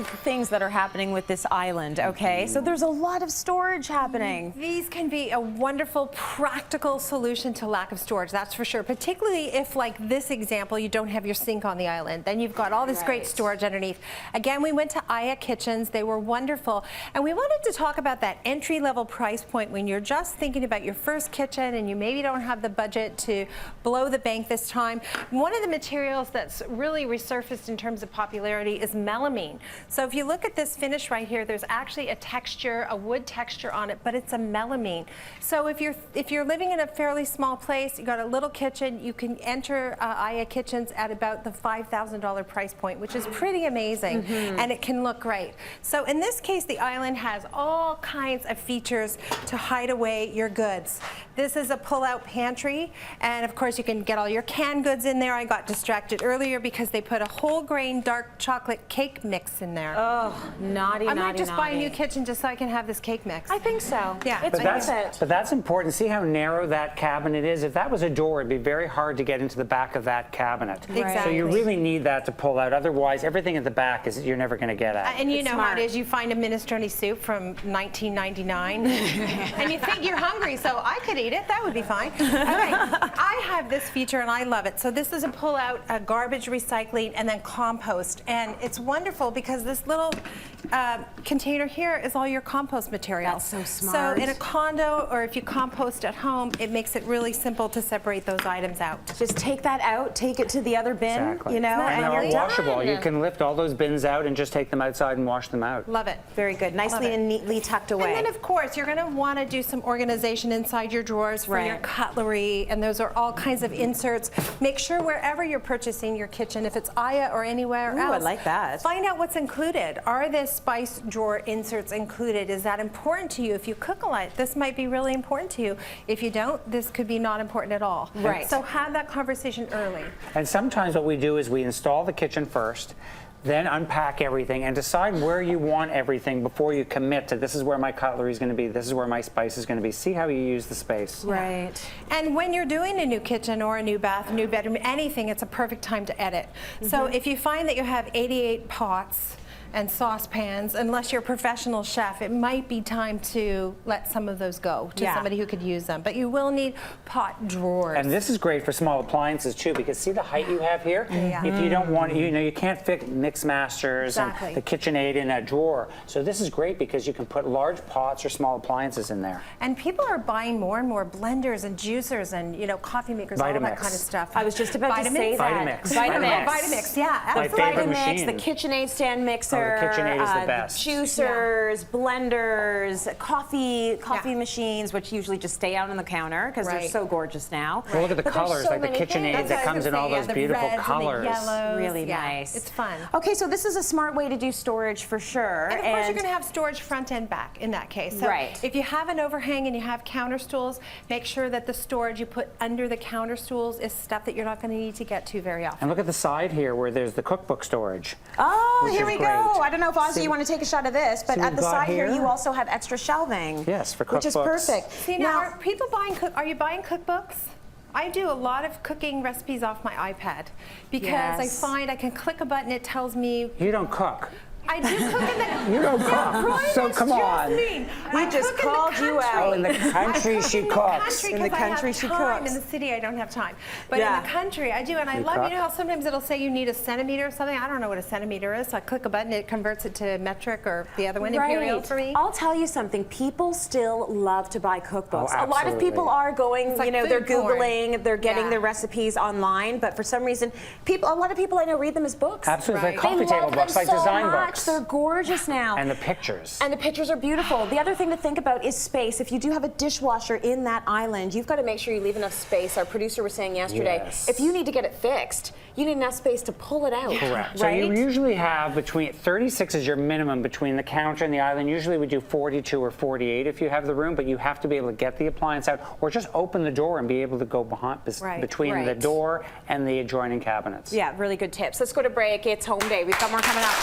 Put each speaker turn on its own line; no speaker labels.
things that are happening with this island, okay? So there's a lot of storage happening.
These can be a wonderful, practical solution to lack of storage, that's for sure. Particularly if, like this example, you don't have your sink on the island. Then you've got all this great storage underneath. Again, we went to Aya Kitchens. They were wonderful. And we wanted to talk about that entry-level price point when you're just thinking about your first kitchen and you maybe don't have the budget to blow the bank this time. One of the materials that's really resurfaced in terms of popularity is melamine. So if you look at this finish right here, there's actually a texture, a wood texture on it, but it's a melamine. So if you're living in a fairly small place, you got a little kitchen, you can enter Aya Kitchens at about the $5,000 price point, which is pretty amazing, and it can look great. So in this case, the island has all kinds of features to hide away your goods. This is a pull-out pantry, and of course you can get all your canned goods in there. I got distracted earlier because they put a whole grain dark chocolate cake mix in there.
Oh, naughty,
I
naughty,
might just buy a
naughty.
new kitchen just so I can have this cake mix.
I think so.
Yeah.
It's worth it.
But that's important. See how narrow that cabinet is? If that was a door, it'd be very hard to get into the back of that cabinet.
Exactly.
So you really need that to pull out. Otherwise, everything at the back is you're never going to get at.
And you know
smart.
how it is. You find a minestrone soup from 1999, and you think you're hungry, so I could eat it. That would be fine. Okay. I have this feature, and I love it. So this is a pull-out garbage recycling and then compost, and it's wonderful because this little container here is all your compost material.
That's so smart.
So in a condo or if you compost at home, it makes it really simple to separate those items out.
Just take that out, take it to the other bin,
Exactly.
you know,
And
and
they're
you're
all washable.
done.
You can lift all those bins out and just take them outside and wash them out.
Love it.
Very good. Nicely
Love it.
and neatly tucked away.
And then, of course, you're going to want to do some organization inside your drawers for your cutlery, and those are all kinds of inserts. Make sure wherever you're purchasing your kitchen, if it's Aya or anywhere else,
I like that.
Find out what's included. Are the spice drawer inserts included? Is that important to you? If you cook a lot, this might be really important to you. If you don't, this could be not important at all.
Right.
So have that conversation early.
And sometimes what we do is we install the kitchen first, then unpack everything and decide where you want everything before you commit to this is where my cutlery is going to be, this is where my spice is going to be. See how you use the space.
Right.
And when you're doing a new kitchen or a new bath, a new bedroom, anything, it's a perfect time to edit. So if you find that you have 88 pots and saucepans, unless you're a professional chef, it might be time to let some of those go to somebody who could use them. But you will need pot drawers.
And this is great for small appliances too, because see the height you have here? If you don't want, you can't fit mix masters and the KitchenAid in a drawer. So this is great because you can put large pots or small appliances in there.
And people are buying more and more blenders and juicers and coffee makers, all that kind of stuff.
I was just about to say that.
Vitamix, yeah, absolutely.
My favorite machine.
The KitchenAid stand mixer.
Oh, the KitchenAid is the best.
Juicers, blenders, coffee machines, which usually just stay out on the counter because they're so gorgeous now.
Well, look at the
But
colors,
so
like the
many
KitchenAid
things.
that comes in all those beautiful colors.
The yellows.
Really nice.
It's fun.
Okay, so this is a smart way to do storage for sure.
And of course, you're going to have storage front and back in that case. So if you have an overhang and you have counter stools, make sure that the storage you put under the counter stools is stuff that you're not going to need to get to very often.
And look at the side here where there's the cookbook storage.
Oh, here we go. I don't know if Ozzy, you want to take a shot of this, but at the side here, you also have extra shelving.
Yes, for cookbooks.
Which is perfect.
See, now are people buying, are you buying cookbooks? I do a lot of cooking recipes off my iPad because I find I can click a button, it tells me.
You don't cook.
I do cook in the.
You don't cook. So come on.
We
just called you out.
Oh, in the country she cooks.
In the country she cooks. In the city I don't have time. But in the country I do, and I love, you know how sometimes it'll say you need a centimeter or something? I don't know what a centimeter is, so I click a button, it converts it to metric or the other one, imperial for me.
I'll tell you something, people still love to buy cookbooks.
Oh,
a lot of people are going,
like
they're Googling, they're getting their recipes online, but for some reason, a lot of people I know read them as books.
Absolutely, like coffee table books, like design books.
They're gorgeous now.
And the pictures.
And the pictures are beautiful. The other thing to think about is space. If you do have a dishwasher in that island, you've got to make sure you leave enough space. Our producer was saying yesterday, if you need to get it fixed, you need enough space to pull it out.
Correct. So you usually have between 36 is your minimum between the counter and the island. Usually we do 42 or 48 if you have the room, but you have to be able to get the appliance out or just open the door and be able to go behind, between the door and the adjoining cabinets.
Yeah, really good tips. Let's go to break. It's home day. We've got more coming up.